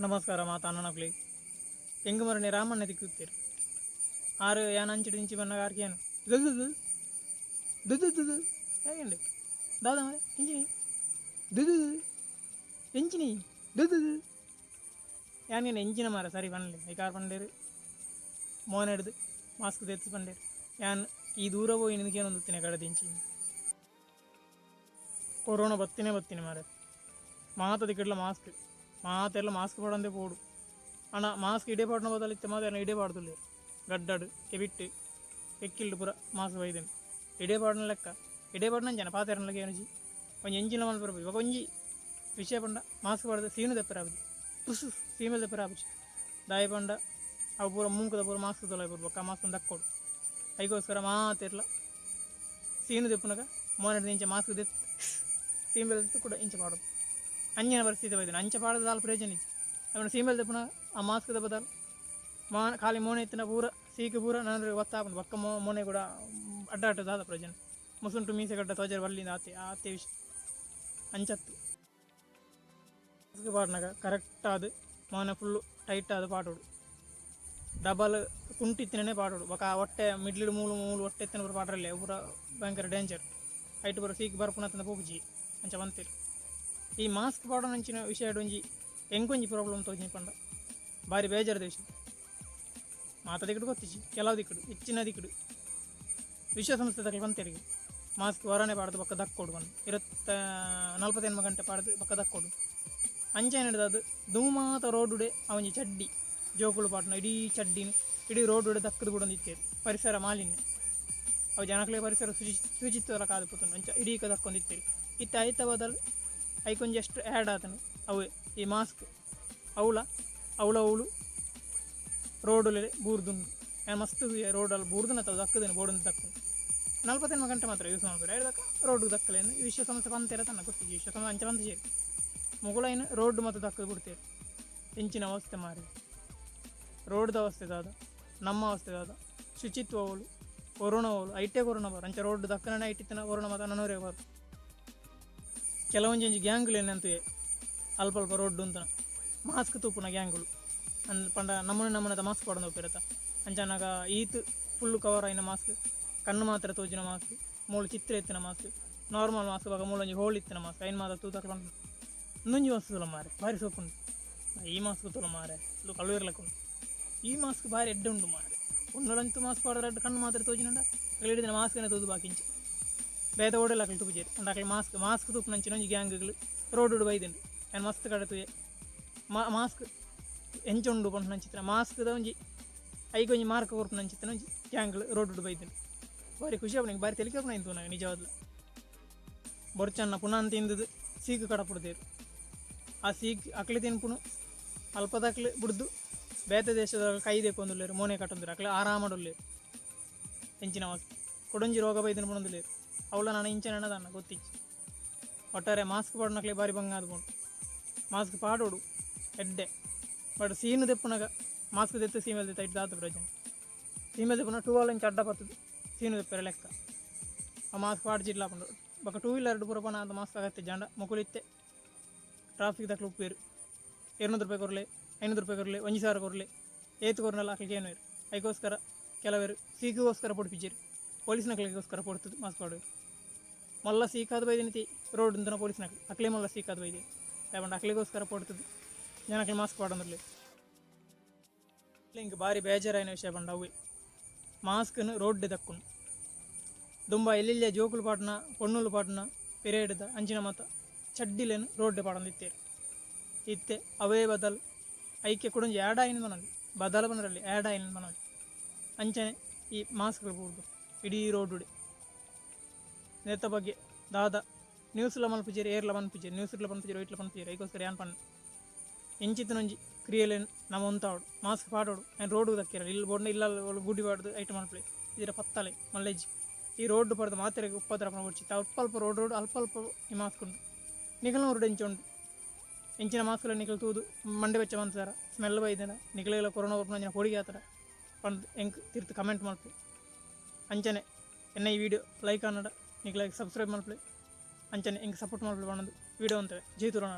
ನಮಸ್ಕಾರ ಮಾತಾ ಅಣ್ಣನಕ್ಲಿ ಹೆಂಗೆ ಮರಣಿ ರಾಮಣ್ಣ ದಿಕ್ಕುತ್ತೀರಿ ಆರು ಯಾನ ಅಂಚಡಿ ಇಂಚಿ ಬನ್ನ ಕಾರ್ಕೇನು ದುದು ದುದು ಹೇಗಂడి దాదా మరి ఇంచిని దుదు ఎంచిని దుదు ಯಾನೇನು ಎಂಚಿನ ಮಾರ ಸರಿ ಬನ್ನಲಿ ಈ ಕಾರ್ ಬಂಡೇರು ಮೋನ್ ಹಿಡ್ದು ಮಾಸ್ಕ್ ತೆತ್ತು ಬಂಡೇರು ಯಾನ್ ಈ ದೂರ ಹೋಗಿ ನಿನಗೇನೊಂದು ತಿನ್ನ ಕಡೆ ಇಂಚಿ ಕೊರೋನಾ ಬತ್ತಿನೇ ಮಾರ ಮಾತದ ಕಿಡ್ಲ ಮಾಸ್ಕ್ ಮಾತೆಲ್ಲ ಮಾಸ್ಕ್ ಪಡಂದೆ ಪೋಡು ಅಣ್ಣ ಮಾಸ್ಕ್ ಇಡೇ ಪಾಡ್ನ ಬದಲಿತ್ತೆ ಮಾತೆಲ್ಲ ಇಡೇ ಪಾಡ್ದುಲ್ಲ ಗಡ್ಡಾಡು ಕೆಬಿಟ್ಟು ಎಕ್ಕಿಲ್ಡು ಪೂರ ಮಾಸ್ಕ್ ಬೈದೇನೆ ಇಡೇ ಪಾಡ್ನ ಲೆಕ್ಕ ಇಡೇ ಪಾಡ್ನ ಜನ ಪಾತೆರನ್ಲಗೆ ಏನಜಿ ಒಂಜಿ ಎಂಜಿನ ಮಲ್ ಬರಬೇಕು ಇವಾಗ ಒಂಜಿ ವಿಷಯ ಪಂಡ ಮಾಸ್ಕ್ ಪಡೆದು ಸೀನು ದೆಪ್ಪರಾಬುದು ತುಸು ಸೀಮೆಲ್ ದೆಪ್ಪರಾಬುಜಿ ದಾಯಿ ಪಂಡ ಅವು ಪೂರ ಮುಂಕದ ಪೂರ ಮಾಸ್ಕ್ ತೊಲೈ ಬರ್ಬೇಕು ಆ ಮಾಸ್ಕ್ ದಕ್ಕೋಡು ಅದಕ್ಕೋಸ್ಕರ ಮಾತಿರ್ಲ ಸೀನು ದೆಪ್ಪುನಾಗ ಮೋನೆಡ್ ಇಂಚೆ ಮಾಸ್ಕ್ ದೆತ್ತು ಸೀಮೆಲ್ ದೆತ್ತು ಕೂಡ ಇಂಚೆ ಮಾಡೋದು ಅಂಜಿನ ಪರಿಸ್ಥಿತಿ ಬೈದೇನೆ ಅಂಚೆ ಪಾಡದ ದಾಲ್ ಪ್ರಯೋಜನ ಇತ್ತು ಅವನ ಸೀಮೆಲ್ ದೆಪ್ಪುನ ಆ ಮಾಸ್ಕ್ ದೆಪ್ಪದಾಲ್ ಖಾಲಿ ಮೋನೆ ಎತ್ತಿನ ಪೂರ ಸೀಕೆ ಪೂರ ನಾನು ಒತ್ತಾಪಂದು ಪಕ್ಕ ಮೋನೆ ಕೂಡ ಅಡ್ಡಾಟದಾದ ಪ್ರಯೋಜನ ಮುಸುಂಟು ಮೀಸೆ ಗಡ್ಡ ತೋಜರ್ ಬಲ್ಲಿಂದ ಆತೆ ವಿಷಯ ಅಂಚತ್ತು ಪಾಡ್ನಾಗ ಕರೆಕ್ಟ್ ಆದ ಮೋನೆ ಫುಲ್ಲು ಟೈಟ್ ಆದ ಪಾಡೋಡು ಡಬಲ್ ಕುಂಟಿತ್ತಿನೇ ಪಾಡೋಡು ಬಕ ಹೊಟ್ಟೆ ಮಿಡ್ಲಿಡು ಮೂಲು ಹೊಟ್ಟೆ ಎತ್ತಿನ ಪೂರ ಪಾಡ್ರಲ್ಲೇ ಪೂರ ಭಯಂಕರ ಡೇಂಜರ್ ಐಟು ಪೂರ ಸೀಕ್ ಬರ್ಪುನತ್ತಂದ ಪೋಪುಜಿ ಅಂಚ ಬಂತೀರಿ ಈ ಮಾಸ್ಕ್ ಪಾಡೋ ನಂಚಿನ ವಿಷಯ ಒಂಜಿ ಎಂಕೊಂಜಿ ಪ್ರಾಬ್ಲಮ್ ತೋಜಿ ಪಂಡ ಭಾರಿ ಬೇಜಾರದ ವಿಷಯ ಮಾತ ದಿಕ್ಕಡು ಗೊತ್ತಿಜಿ ಕೆಲವು ದಿಕ್ಕಡು ಹೆಚ್ಚಿನ ದಿಕ್ಕಡು ವಿಶ್ವಸಂಸ್ಥೆ ತಗಲಿ ಬಂತೇರಿಗೆ ಮಾಸ್ಕ್ ಹೊರನೆ ಪಾಡ್ದು ಬಕ್ಕ ದಕ್ಕೊಡು ಬಂದು 48 ಗಂಟೆ ಪಾಡ್ದು ಬಕ್ಕ ದಕ್ಕೊಡು ಅಂಚೆ ಹಿಡಿದು ಅದು ಧೂಮಾತ ರೋಡುಡೆ ಅವನಿ ಚಡ್ಡಿ ಜೋಕುಳು ಪಾಟ್ನ ಇಡೀ ಚಡ್ಡಿನ ಇಡೀ ರೋಡುಡೆ ದಕ್ಕದು ಕೂಡ ಇತ್ತೇರು ಪರಿಸರ ಮಾಲಿನ್ಯ ಅವು ಜನಕ್ಲೆ ಪರಿಸರ ಶುಚಿತ್ವ ಎಲ್ಲ ಕಾದು ಪುತ್ತಂಡು ಅಂಚ ಇಡೀ ದಕ್ಕೊಂದಿತ್ತೇರಿ ಇತ್ತು ಐತ ಬದಲು ಐಕೊಂಜಿ ಎಷ್ಟು ಆ್ಯಡ್ ಆತನು ಅವೇ ಈ ಮಾಸ್ಕ್ ಅವಳು ರೋಡಲ್ಲಿ ಬೂರ್ದುಂಡು ಏನು ಮಸ್ತ್ ರೋಡಲ್ಲಿ ಬೂರ್ದುನ ಅಥವಾ ದಕ್ಕದೇನು ಬೋರ್ಡಿನ ದಕ್ಕು 48 ಗಂಟೆ ಮಾತ್ರ ಯೂಸ್ ಮಾಡ್ತಾರೆ ಹೇಳಿದಕ್ಕ ರೋಡ್ಗೆ ದಕ್ಕಲೇನು ಈ ವಿಶ್ವಸಂಸ್ಥೆ ಬಂತೇರ ತನ್ನ ಗೊತ್ತಿಗೆ ವಿಶ್ವಸಂಸ್ಥೆ ಅಂಚೆ ಬಂದು ಸೇರಿ ಮುಗುಳೇನು ರೋಡ್ ಮತ್ತು ದಕ್ಕದು ಬಿಡ್ತೇವೆ ಹೆಂಚಿನ ಅವಸ್ಥೆ ಮಾರಿ ರೋಡ್ದ ಅವಸ್ಥೆ ದಾದ ನಮ್ಮ ಅವಸ್ಥೆ ದಾದ ಶುಚಿತ್ವ ಅವಳು ಕೊರೋನಾ ಅವಳು ಐಟೇ ಕೊರೋನಾ ಬರು ಅಂಚೆ ರೋಡ್ ದಕ್ಕನೇ ಐಟಿತ್ತನ ಕೊರೋನಾ ಮತ್ತು ನನ್ನೂರೇ ಬರು ಕೆಲವೊಂಜಿ ಗ್ಯಾಂಗ್ಗಳು ಏನಂತೂ ಅಲ್ಪ ರೋಡ್ ಅಂತ ಮಾಸ್ಕ್ ತೂಪುನ ಗ್ಯಾಂಗ್ಗಳು ಪಂಡ ನಮ್ಮನದ ಮಾಸ್ಕ್ ಪಡೋದು ಹೋಗಿರತ್ತ ಅಂಚನಾಗ ಈತ್ ಫುಲ್ಲು ಕವರ್ ಆಯ್ನ ಮಾಸ್ಕ್ ಕಣ್ಣು ಮಾತ್ರ ತೋಜಿನ ಮಾಸ್ಕ್ ಮೂಳು ಚಿತ್ರ ಎತ್ತಿನ ಮಾಸ್ಕ್ ನಾರ್ಮಲ್ ಮಾಸ್ಕ್ ಬಾಗ ಮೂಳೊಂಜಿ ಹೋಲ್ ಇತ್ತಿನ ಮಾಸ್ಕ್ ಐನು ಮಾತ್ರ ತೂತಕ್ಕೆ ಬಂದು ಇನ್ನೊಂಜಿ ಮಾಸ್ಕ್ ತುಲ ಮಾರೆ ಭಾರಿ ಸೋಪುಂಡು ಈ ಮಾಸ್ಕ್ ತುಲ ಮಾರೆ ಕಳ್ಳು ಇರ್ಲಕ್ಕುಂಡು ಈ ಮಾಸ್ಕ್ ಭಾರಿ ಎಡ್ಡೆ ಉಂಡು ಮಾರೆ ಒಂದೊಂದು ಮಾಸ್ಕ್ ಪಾಡ್ರೆ ಕಣ್ಣು ಮಾತ್ರ ತೋಜಿನಂಡ ಹಿಡಿದಿನ ಮಾಸ್ಕನೇ ತೋದು ಬಾಕಿಂಚು ಬೇದ ಓಡಲಾಕಲಿ ತುಪ್ಪುಜೇರಿ ಅಂದಾಕಲಿ ಮಾಸ್ಕ್ ತುಪ್ಪು ನಂಚಿನೊಂಜಿ ಗ್ಯಾಂಗ್ಗಳು ರೋಡ್ ಬೈದಿಂಡು ಏನು ಮಸ್ತ್ ಕಡೆ ಮಾಸ್ಕ್ ಎಂಚುಂಡು ಪಂಡು ನಂಚಿತ್ತಿನ ಮಾಸ್ಕ್ದ ಒಂಜಿ ಐಗೊಂಜಿ ಮಾರ್ಕ್ ಕೊರ್ಪು ನಂಚಿತ್ತಿನ ಒಂಜಿ ಗ್ಯಾಂಗ್ಗಳು ರೋಡ್ ಬೈದಿಂಡು ಭಾರಿ ಖುಷಿ ನನಗೆ ಭಾರಿ ತೆಲಿಕೆ ನಿಂತು ನನಗೆ ನಿಜವಾದ್ಲು ಬೊರ್ಚನ್ನ ಪುನಃ ಅಂತ ತಿಂದದು ಸೀಕು ಕಡಪುಡ್ದೇರು ಆ ಸೀಕ್ ಅಕ್ಲೆ ತಿನ್ಪುನು ಅಲ್ಪದಕ್ಲೆ ಬಿಡ್ದು ಬೇತೆ ದೇಶದ ಕೈದೆ ಕೊಂದುಲ್ಲೇರು ಮೋನೆ ಕಟ್ಟೊಂದಿರು ಅಕ್ಲೆ ಆರಾಮಡುಲ್ಲೇರು ಹೆಂಚಿನ ಮಾಸ್ಕ್ ಕೊಡೊಂಜಿ ರೋಗ ಬೈದಿನ ಪುಣೊಂದುಲ್ಲೇರು ಅವಳ ನಾನು ಇಂಚೆ ಅಣ್ಣ ಗೊತ್ತಿಚ್ಚು ಒಟ್ಟಾರೆ ಮಾಸ್ಕ್ ಪಾಡ್ನಕ್ಲೆ ಭಾರಿ ಭಂಗ ಆದ್ಕೊಂಡು ಮಾಸ್ಕ್ ಪಾಡೋಡು ಎಡ್ಡೆ ಬಟ್ ಸೀನು ದೆಪ್ಪುನಾಗ ಮಾಸ್ಕ್ ದೆತ್ತು ಸೀಮೆಲ್ ದೆತ್ತ ಇಟ್ಟು ಆತ ಪ್ರಯೋಜನ ಸೀಮೆಲ್ ದೆಪ್ಪುನ 2 ಇಂಚ್ ಅಡ್ಡ ಬರ್ತದೆ ಸೀನು ದೆಪ್ಪರೆ ಲೆಕ್ಕ ಆ ಮಾಸ್ಕ್ ಪಾಡ್ಜಿಡ್ಲ ಪಂಡು ಬಕ 2 ವೀಲರ್ ಪುರಪನ ಅಂತ ಮಾಸ್ಕ್ ಆಗತ್ತೆ ಜಂಡ ಮುಕುಳಿತ್ತೆ ಟ್ರಾಫಿಕ್ ದಕ್ಲು ಉಪ್ಪೇರು 200 ರೂಪಾಯಿ ಕೊರಲೆ 500 ರೂಪಾಯಿ ಕೊರಲೆ 1000 ಕೊರಲೆ ಏತು ಕೊರನೆಲ್ಲ ಹಾಕ್ಲಿಕ್ಕೆ ಏನು ಅದಕ್ಕೋಸ್ಕರ ಕೆಲವರು ಸೀಕಿಗೋಸ್ಕರ ಪೊಡಿಪಿದ್ದೀರಿ ಪೊಲೀಸ್ನಕ್ಲಿಗೋಸ್ಕರ ಪೊಡ್ತದೆ ಮಾಸ್ಕ್ ಪಾಡೋರು ಮಲ್ಲ ಸೀಕಾದ ಬೈದಿನಿತಿ ರೋಡ್ ಅಂತ ಪೊಲೀಸ್ನಕ್ಲಿ ಅಕ್ಲೆ ಮಲ್ಲ ಸೀಕಾದ ಬೈದೆ ಯಾಕಂದ್ರೆ ಅಕ್ಲಿಗೋಸ್ಕರ ಪೊಡ್ತದೆ ಜನಕ್ಕೆ ಮಾಸ್ಕ್ ಪಾಡೋದ್ರಲ್ಲಿ ಹಿಂಗೆ ಭಾರಿ ಬೇಜಾರಾಯಿನ ವಿಷಯ ಬಂಡ ಅವು ಮಾಸ್ಕ್ನು ರೋಡ್ ದಕ್ಕುನು ದುಂಬ ಎಲ್ಲೆಲ್ಲೇ ಜೋಕುಲು ಪಾಟ್ನ ಪೊಣ್ಣುಲು ಪಾಟ್ನ ಪೆರೇಡ್ದ ಅಂಚಿನ ಮತ ಚಡ್ಡಿಲೇನು ರೋಡ್ ಪಾಡಂದಿತ್ತೇರು ಇತ್ತೆ ಅವೇ ಬದಲು ಐಕ್ಯ ಕೊಡೊಂಜಿ ಆ್ಯಡ್ ಆಯಿನ ಬನೋದು ಬದಲು ಬಂದ್ರಲ್ಲಿ ಆ್ಯಡ್ ಆಯಿನ ಬನೋದು ಅಂಚನೆ ಈ ಮಾಸ್ಕ್ಗಳು ಕೂಡ್ದು ಇಡೀ ರೋಡುಡೆ ನೆತ್ತ ಬಗ್ಗೆ ದಾದ ನ್ಯೂಸ್ಲ ಮಲ್ಪಿಜೇರಿ ಏರ್ಲ ಮನ್ಪಿಜೇರಿ ನ್ಯೂಸ್ಲ ಪನ್ಪಿಜೇರಿ ವೈಟ್ಲ ಪನ್ಪಿಜೇರಿ ಅದಕ್ಕೋಸ್ಕರ ಏನು ಪಣ್ಣು ಎಂಚಿತ್ತನೊಂಜಿ ಕ್ರಿಯೆಲೇನು ನಮ್ಮ ಉಂತಾವಡು ಮಾಸ್ಕ್ ಪಾಡೋಡು ಏನು ರೋಡು ದಕ್ಕಿರಲ್ಲ ಇಲ್ಲಿ ಬೋಡ್ನ ಇಲ್ಲ ಗುಡ್ಡಿ ಪಾಡ್ದು ಐಟಮ್ ಮನ್ಪಲೆ ಇದರ ಪತ್ತಲೆ ಮಲ್ಲೆಜ್ಜಿ ಈ ರೋಡ್ ಪಡೆದು ಮಾತ್ರೆಗೆ ಉಪ್ಪದ್ರ ಪಡ್ಚಿತ್ತು ಅಲ್ಪ ರೋಡ್ ಅಲ್ಪ ಈ ಮಾಸ್ಕ್ ಉಂಟು ನಿಖಲ್ ರೋಡ್ ಎಂಚುಂಡು ಎಂಚಿನ ಮಾಸ್ಕ್ಲ ನಿಖಲ್ ತೂದು ಮಂಡೆ ಬೆಚ್ಚ ಬಂತಾರ ಸ್ಮೆಲ್ ಬೈದೇನ ನಿಖಲೆಲ್ಲ ಕೊರೋನಾ ಬರ್ಪನ ಹೊಡಿಗೆ ಆತರ ಪಂದು ಹೆಂಗೆ ತಿರ್ತು ಕಮೆಂಟ್ ಮಾಡ್ಪೆ ಅಂಚನೆ ಎನ್ನ ಈ ವಿಡಿಯೋ ಲೈಕ್ ಅನ್ನಡ ನಿಖಲಾಗಿ ಸಬ್ಸ್ಕ್ರೈಬ್ ಮಾಡ್ಪಲೆ ಅಂಚನೆ ಹೆಂಗೆ ಸಪೋರ್ಟ್ ಮಾಡ್ಪಲೆ ಬಣ್ಣದು ವಿಡಿಯೋ ಅಂತೇವೆ ಜೈ ತುರೋಣ